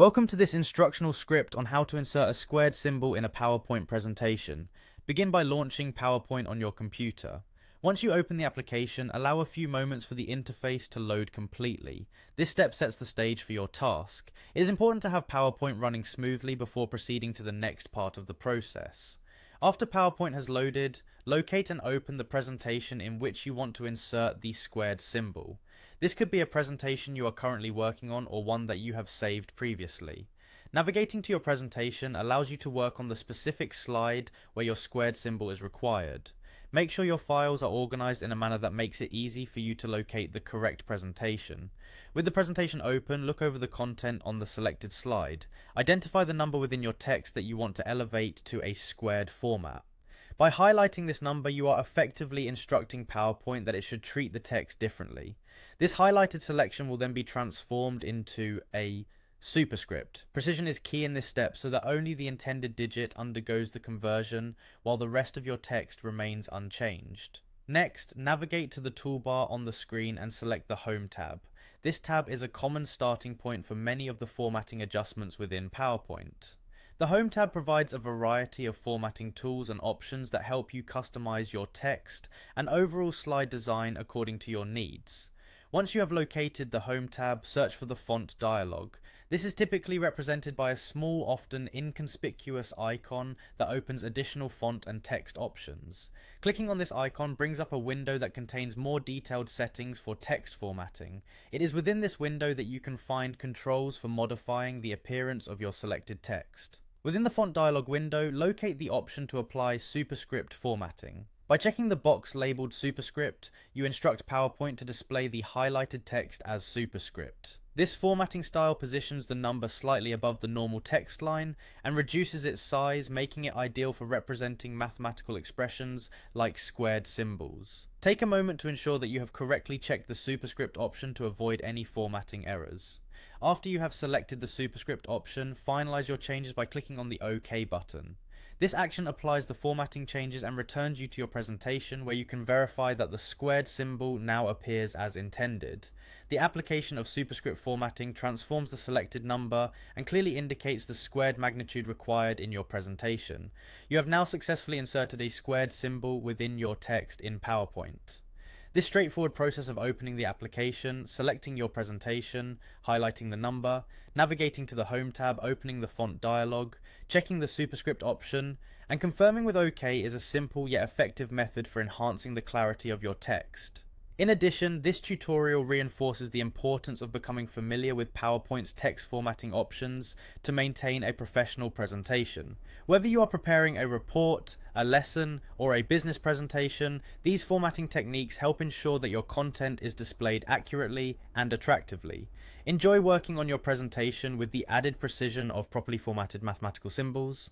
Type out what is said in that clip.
Welcome to this instructional script on how to insert a squared symbol in a PowerPoint presentation. Begin by launching PowerPoint on your computer. Once you open the application, allow a few moments for the interface to load completely. This step sets the stage for your task. It is important to have PowerPoint running smoothly before proceeding to the next part of the process. After PowerPoint has loaded, locate and open the presentation in which you want to insert the squared symbol. This could be a presentation you are currently working on or one that you have saved previously. Navigating to your presentation allows you to work on the specific slide where your squared symbol is required. Make sure your files are organized in a manner that makes it easy for you to locate the correct presentation. With the presentation open, look over the content on the selected slide. Identify the number within your text that you want to elevate to a squared format. By highlighting this number, you are effectively instructing PowerPoint that it should treat the text differently. This highlighted selection will then be transformed into a superscript. Precision is key in this step so that only the intended digit undergoes the conversion while the rest of your text remains unchanged. Next, navigate to the toolbar on the screen and select the Home tab. This tab is a common starting point for many of the formatting adjustments within PowerPoint. The Home tab provides a variety of formatting tools and options that help you customize your text and overall slide design according to your needs. Once you have located the Home tab, search for the font dialog. This is typically represented by a small, often inconspicuous icon that opens additional font and text options. Clicking on this icon brings up a window that contains more detailed settings for text formatting. It is within this window that you can find controls for modifying the appearance of your selected text. Within the font dialog window, locate the option to apply superscript formatting. By checking the box labeled superscript, you instruct PowerPoint to display the highlighted text as superscript. This formatting style positions the number slightly above the normal text line and reduces its size, making it ideal for representing mathematical expressions like squared symbols. Take a moment to ensure that you have correctly checked the superscript option to avoid any formatting errors. After you have selected the superscript option, finalize your changes by clicking on the OK button. This action applies the formatting changes and returns you to your presentation where you can verify that the squared symbol now appears as intended. The application of superscript formatting transforms the selected number and clearly indicates the squared magnitude required in your presentation. You have now successfully inserted a squared symbol within your text in PowerPoint. This straightforward process of opening the application, selecting your presentation, highlighting the number, navigating to the Home tab, opening the font dialog, checking the superscript option, and confirming with OK is a simple yet effective method for enhancing the clarity of your text. In addition, this tutorial reinforces the importance of becoming familiar with PowerPoint's text formatting options to maintain a professional presentation. Whether you are preparing a report, a lesson, or a business presentation, these formatting techniques help ensure that your content is displayed accurately and attractively. Enjoy working on your presentation with the added precision of properly formatted mathematical symbols.